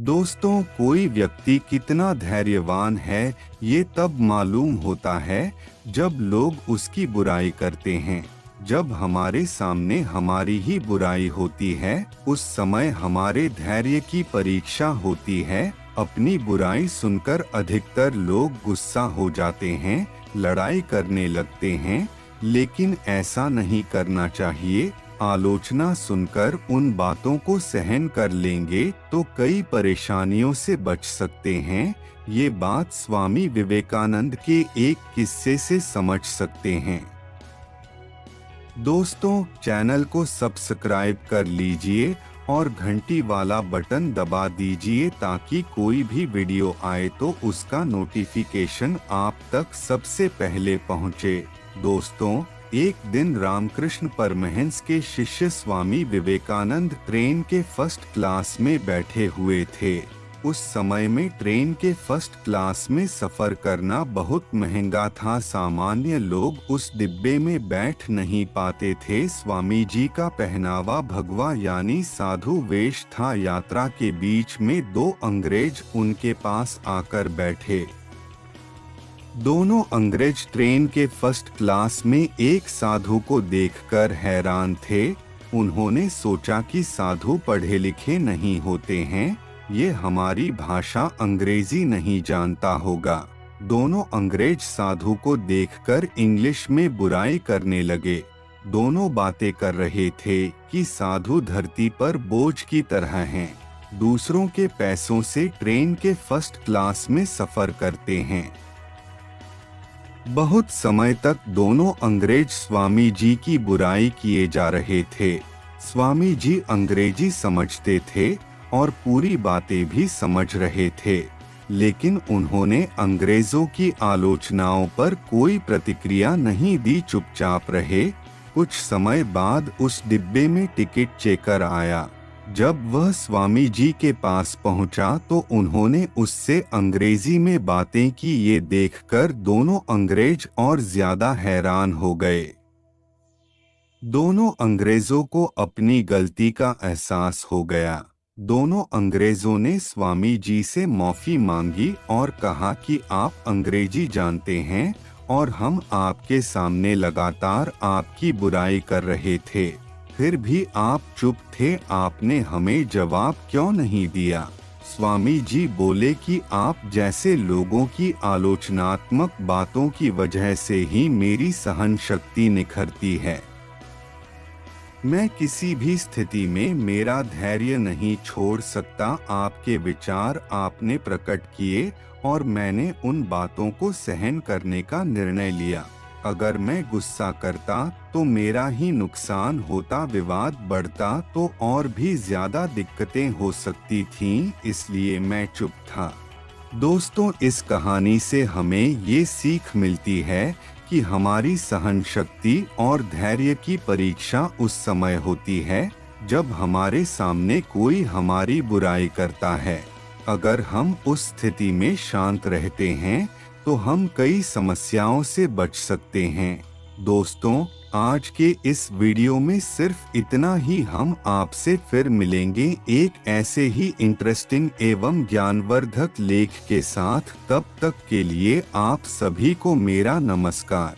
दोस्तों, कोई व्यक्ति कितना धैर्यवान है ये तब मालूम होता है जब लोग उसकी बुराई करते हैं। जब हमारे सामने हमारी ही बुराई होती है, उस समय हमारे धैर्य की परीक्षा होती है। अपनी बुराई सुनकर अधिकतर लोग गुस्सा हो जाते हैं, लड़ाई करने लगते हैं, लेकिन ऐसा नहीं करना चाहिए। आलोचना सुनकर उन बातों को सहन कर लेंगे तो कई परेशानियों से बच सकते हैं। ये बात स्वामी विवेकानंद के एक किस्से से समझ सकते हैं। दोस्तों, चैनल को सब्सक्राइब कर लीजिए और घंटी वाला बटन दबा दीजिए ताकि कोई भी वीडियो आए तो उसका नोटिफिकेशन आप तक सबसे पहले पहुंचे। दोस्तों, एक दिन रामकृष्ण परमहंस के शिष्य स्वामी विवेकानंद ट्रेन के फर्स्ट क्लास में बैठे हुए थे। उस समय में ट्रेन के फर्स्ट क्लास में सफर करना बहुत महंगा था। सामान्य लोग उस डिब्बे में बैठ नहीं पाते थे। स्वामी जी का पहनावा भगवा यानी साधु वेश था। यात्रा के बीच में दो अंग्रेज उनके पास आकर बैठे। दोनों अंग्रेज ट्रेन के फर्स्ट क्लास में एक साधु को देखकर हैरान थे। उन्होंने सोचा कि साधु पढ़े लिखे नहीं होते हैं, ये हमारी भाषा अंग्रेजी नहीं जानता होगा। दोनों अंग्रेज साधु को देखकर इंग्लिश में बुराई करने लगे। दोनों बातें कर रहे थे कि साधु धरती पर बोझ की तरह हैं, दूसरों के पैसों से ट्रेन के फर्स्ट क्लास में सफर करते हैं। बहुत समय तक दोनों अंग्रेज स्वामी जी की बुराई किए जा रहे थे। स्वामी जी अंग्रेजी समझते थे और पूरी बातें भी समझ रहे थे, लेकिन उन्होंने अंग्रेजों की आलोचनाओं पर कोई प्रतिक्रिया नहीं दी, चुपचाप रहे। कुछ समय बाद उस डिब्बे में टिकट चेकर आया। जब वह स्वामी जी के पास पहुंचा तो उन्होंने उससे अंग्रेजी में बातें की। ये देखकर दोनों अंग्रेज और ज्यादा हैरान हो गए। दोनों अंग्रेजों को अपनी गलती का एहसास हो गया। दोनों अंग्रेजों ने स्वामी जी से माफी मांगी और कहा कि आप अंग्रेजी जानते हैं और हम आपके सामने लगातार आपकी बुराई कर रहे थे, फिर भी आप चुप थे। आपने हमें जवाब क्यों नहीं दिया? स्वामी जी बोले कि आप जैसे लोगों की आलोचनात्मक बातों की वजह से ही मेरी सहन शक्ति निखरती है। मैं किसी भी स्थिति में मेरा धैर्य नहीं छोड़ सकता। आपके विचार आपने प्रकट किए और मैंने उन बातों को सहन करने का निर्णय लिया। अगर मैं गुस्सा करता तो मेरा ही नुकसान होता, विवाद बढ़ता तो और भी ज्यादा दिक्कतें हो सकती थीं, इसलिए मैं चुप था। दोस्तों, इस कहानी से हमें ये सीख मिलती है कि हमारी सहन शक्ति और धैर्य की परीक्षा उस समय होती है जब हमारे सामने कोई हमारी बुराई करता है। अगर हम उस स्थिति में शांत रहते हैं तो हम कई समस्याओं से बच सकते हैं। दोस्तों, आज के इस वीडियो में सिर्फ इतना ही। हम आपसे फिर मिलेंगे एक ऐसे ही इंटरेस्टिंग एवं ज्ञानवर्धक लेख के साथ। तब तक के लिए आप सभी को मेरा नमस्कार।